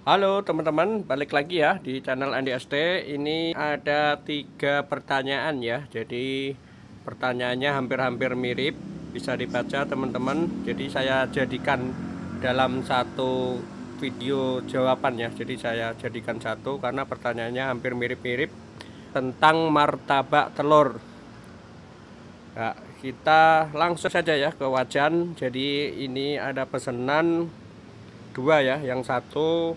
Halo teman-teman, balik lagi ya di channel Andi ST. Ini ada 3 pertanyaan ya. Jadi pertanyaannya hampir-hampir mirip, bisa dibaca teman-teman. Jadi saya jadikan dalam satu video jawaban ya. Jadi saya jadikan satu karena pertanyaannya hampir mirip-mirip tentang martabak telur. Nah, kita langsung saja ya ke wajan. Jadi ini ada pesanan dua ya, yang satu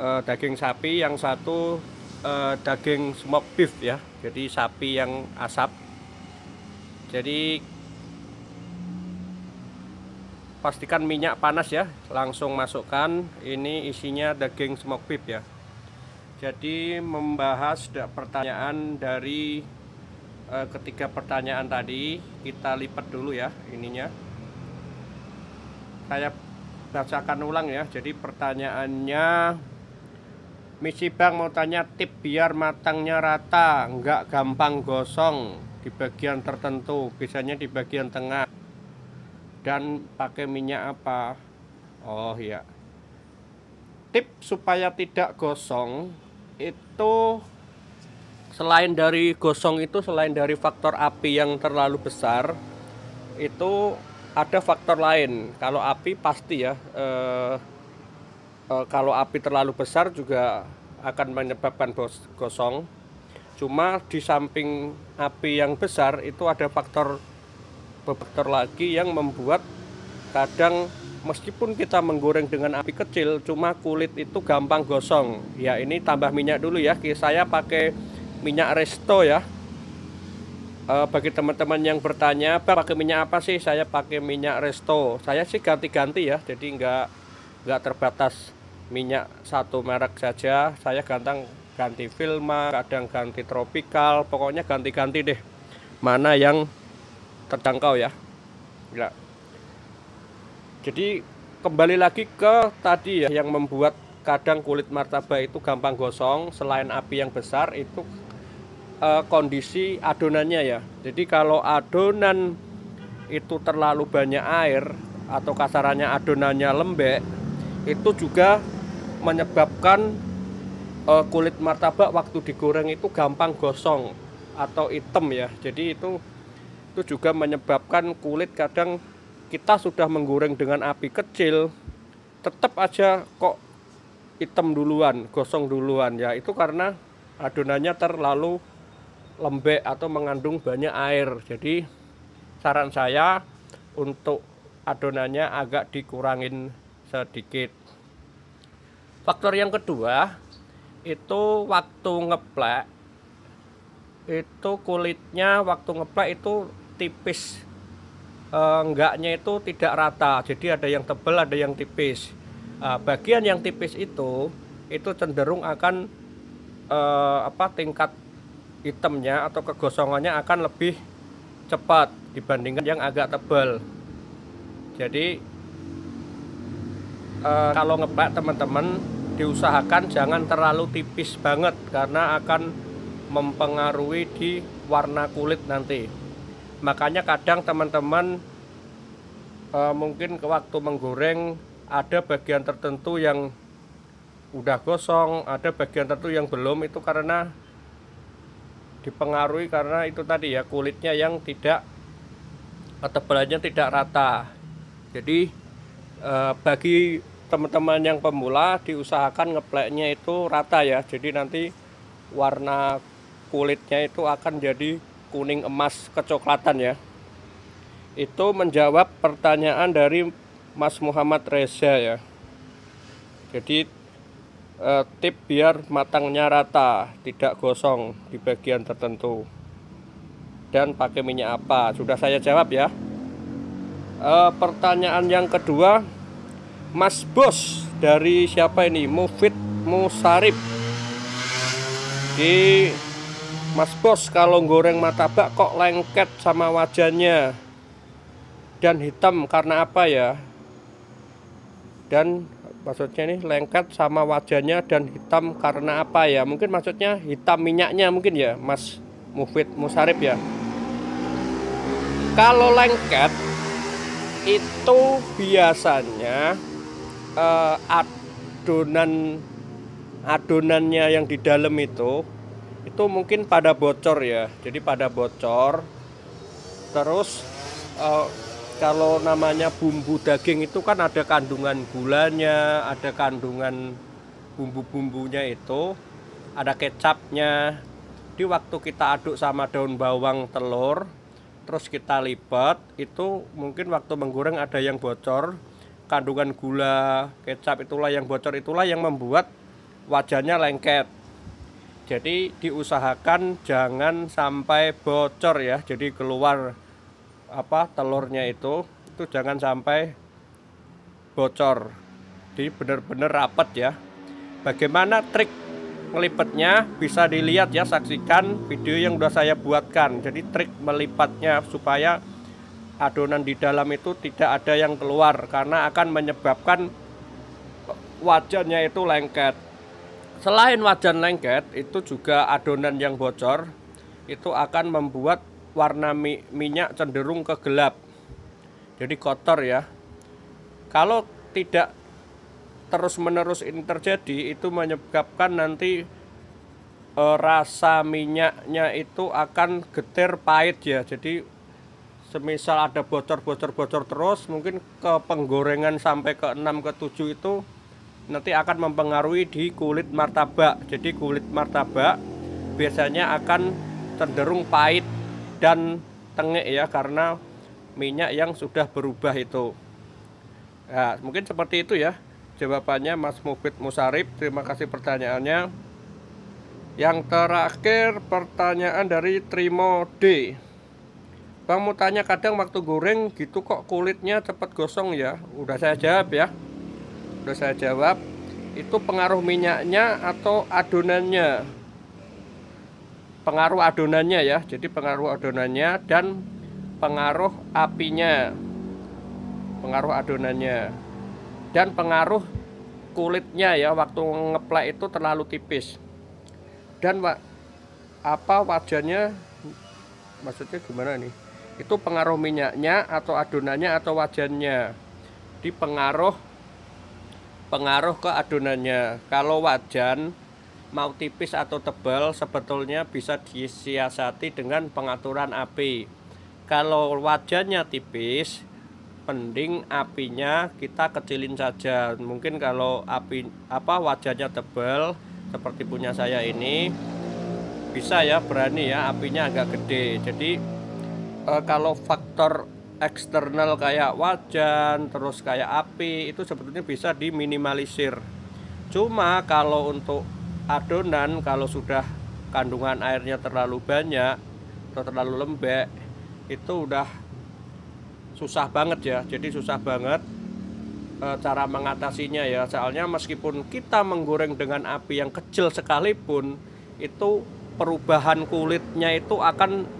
daging sapi, yang satu daging smoke beef ya, jadi sapi yang asap. Jadi pastikan minyak panas ya, langsung masukkan. Ini isinya daging smoke beef ya. Jadi membahas pertanyaan dari ketiga pertanyaan tadi, kita lipat dulu ya ininya. Saya bacakan ulang ya. Jadi pertanyaannya, Misi Bang mau tanya tip biar matangnya rata, nggak gampang gosong di bagian tertentu, biasanya di bagian tengah, dan pakai minyak apa? Oh iya, tip supaya tidak gosong itu selain dari gosong itu, selain dari faktor api yang terlalu besar, itu ada faktor lain. Kalau api pasti ya, kalau api terlalu besar juga akan menyebabkan gosong. Cuma di samping api yang besar itu ada faktor lagi yang membuat kadang meskipun kita menggoreng dengan api kecil, cuma kulit itu gampang gosong. Ya ini tambah minyak dulu ya. Saya pakai minyak resto ya. Bagi teman-teman yang bertanya, pakai minyak apa sih? Saya pakai minyak resto. Saya sih ganti-ganti ya, jadi nggak terbatas minyak satu merek saja. Saya ganti Vilma, kadang ganti Tropical, pokoknya ganti-ganti deh mana yang terjangkau ya. Jadi kembali lagi ke tadi ya, yang membuat kadang kulit martabak itu gampang gosong selain api yang besar itu kondisi adonannya ya. Jadi kalau adonan itu terlalu banyak air atau kasarannya adonannya lembek, itu juga menyebabkan kulit martabak waktu digoreng itu gampang gosong atau hitam ya. Jadi itu juga menyebabkan kulit kadang kita sudah menggoreng dengan api kecil tetap aja kok hitam duluan, gosong duluan ya. Itu karena adonannya terlalu lembek atau mengandung banyak air. Jadi saran saya untuk adonannya agak dikurangin sedikit. Faktor yang kedua itu waktu ngeplek, itu kulitnya waktu ngeplek itu tipis, enggaknya itu tidak rata, jadi ada yang tebal ada yang tipis. Bagian yang tipis itu cenderung akan tingkat hitamnya atau kegosongannya akan lebih cepat dibandingkan yang agak tebal. Jadi kalau ngeplek teman-teman diusahakan jangan terlalu tipis banget karena akan mempengaruhi di warna kulit nanti. Makanya kadang teman-teman mungkin ke waktu menggoreng ada bagian tertentu yang udah gosong, ada bagian tertentu yang belum, itu karena dipengaruhi karena itu tadi ya, kulitnya yang tidak, tebalannya tidak rata. Jadi bagi teman-teman yang pemula diusahakan ngepleknya itu rata ya. Jadi nanti warna kulitnya itu akan jadi kuning emas kecoklatan ya. Itu menjawab pertanyaan dari Mas Muhammad Reza ya. Jadi tip biar matangnya rata, tidak gosong di bagian tertentu, dan pakai minyak apa, sudah saya jawab ya. Pertanyaan yang kedua, Mas Bos dari siapa ini? Mufid Musarif. Di Mas Bos, kalau goreng martabak kok lengket sama wajannya dan hitam karena apa ya? Dan maksudnya ini lengket sama wajahnya dan hitam karena apa ya? Mungkin maksudnya hitam minyaknya mungkin ya, Mas Mufid Musarif ya. Kalau lengket itu biasanya adonannya yang di dalam itu mungkin pada bocor ya. Jadi pada bocor. Terus kalau namanya bumbu daging itu kan ada kandungan gulanya, ada kandungan bumbu-bumbunya itu, ada kecapnya. Di waktu kita aduk sama daun bawang, telur, terus kita lipat, itu mungkin waktu menggoreng ada yang bocor, kandungan gula, kecap itulah yang bocor, itulah yang membuat wajannya lengket. Jadi diusahakan jangan sampai bocor ya. Jadi keluar telurnya itu jangan sampai bocor. Jadi benar-benar rapat ya. Bagaimana trik melipatnya bisa dilihat ya, saksikan video yang udah saya buatkan. Jadi trik melipatnya supaya adonan di dalam itu tidak ada yang keluar, karena akan menyebabkan wajannya itu lengket. Selain wajan lengket, itu juga adonan yang bocor itu akan membuat warna minyak cenderung ke gelap. Jadi kotor ya. Kalau tidak terus-menerus ini terjadi, itu menyebabkan nanti rasa minyaknya itu akan getir, pahit ya. Jadi semisal ada bocor terus, mungkin ke penggorengan sampai ke 6 ke 7 itu nanti akan mempengaruhi di kulit martabak. Jadi kulit martabak biasanya akan cenderung pahit dan tengek ya, karena minyak yang sudah berubah itu. Nah, mungkin seperti itu ya jawabannya Mas Mufid Musarip. Terima kasih pertanyaannya. Yang terakhir pertanyaan dari Trimo D. Bang mau tanya, kadang waktu goreng gitu kok kulitnya cepat gosong ya? Udah saya jawab ya. Udah saya jawab. Itu pengaruh minyaknya atau adonannya? Pengaruh adonannya ya. Jadi pengaruh adonannya dan pengaruh apinya. Pengaruh adonannya. Dan pengaruh kulitnya ya, waktu ngeplek itu terlalu tipis. Dan wajannya, maksudnya gimana nih? Itu pengaruh minyaknya atau adonannya atau wajannya? Di pengaruh ke adonannya. Kalau wajan mau tipis atau tebal sebetulnya bisa disiasati dengan pengaturan api. Kalau wajannya tipis, mending apinya kita kecilin saja. Mungkin kalau wajannya tebal seperti punya saya ini, bisa ya, berani ya, apinya agak gede. Jadi kalau faktor eksternal kayak wajan, terus kayak api, itu sebetulnya bisa diminimalisir. Cuma kalau untuk adonan, kalau sudah kandungan airnya terlalu banyak atau terlalu lembek, itu udah susah banget ya. Jadi susah banget cara mengatasinya ya. Soalnya meskipun kita menggoreng dengan api yang kecil sekalipun, itu perubahan kulitnya itu akan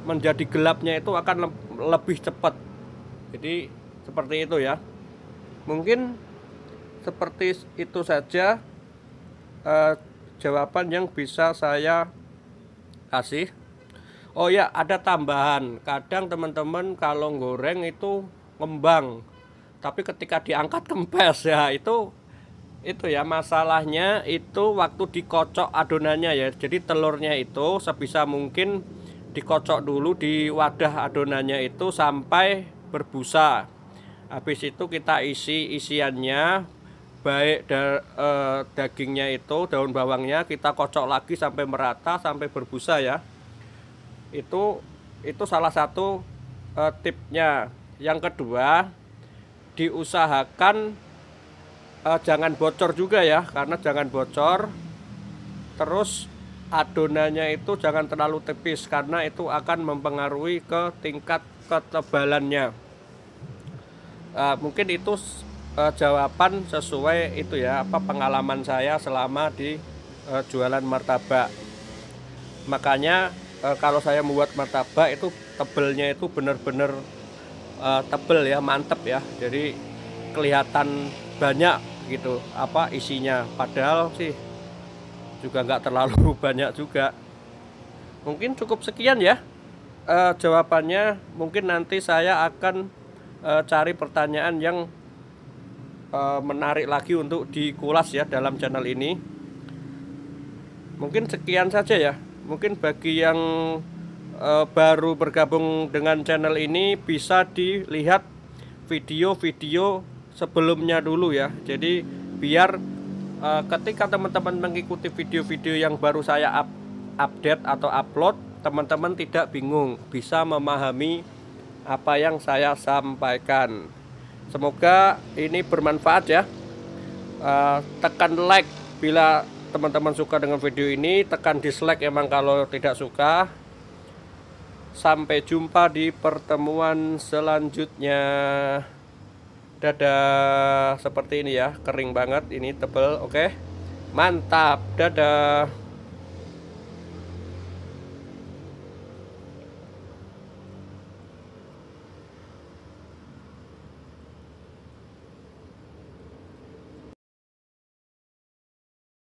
menjadi gelapnya itu akan lebih cepat. Jadi seperti itu ya. Mungkin seperti itu saja jawaban yang bisa saya kasih. Oh ya, ada tambahan. Kadang teman-teman kalau goreng itu ngembang, tapi ketika diangkat kempes ya. Itu ya masalahnya itu waktu dikocok adonannya ya. Jadi telurnya itu sebisa mungkin dikocok dulu di wadah adonannya itu sampai berbusa. Habis itu kita isi isiannya, baik dagingnya itu, daun bawangnya kita kocok lagi sampai merata, sampai berbusa ya. Itu salah satu tipnya. Yang kedua, diusahakan jangan bocor juga ya, karena jangan bocor. Terus adonannya itu jangan terlalu tipis, karena itu akan mempengaruhi ke tingkat ketebalannya. Mungkin itu jawaban sesuai itu ya, pengalaman saya selama di jualan martabak. Makanya kalau saya membuat martabak itu tebelnya itu benar-benar tebel ya, mantep ya. Jadi kelihatan banyak gitu isinya, padahal sih juga nggak terlalu banyak juga. Mungkin cukup sekian ya jawabannya. Mungkin nanti saya akan cari pertanyaan yang menarik lagi untuk dikulas ya dalam channel ini. Mungkin sekian saja ya. Mungkin bagi yang baru bergabung dengan channel ini bisa dilihat video-video sebelumnya dulu ya. Jadi biar ketika teman-teman mengikuti video-video yang baru saya update atau upload, teman-teman tidak bingung, bisa memahami apa yang saya sampaikan. Semoga ini bermanfaat ya. Tekan like bila teman-teman suka dengan video ini, tekan dislike emang kalau tidak suka. Sampai jumpa di pertemuan selanjutnya. Dadah. Seperti ini ya, kering banget, ini tebel. Oke, mantap, dadah.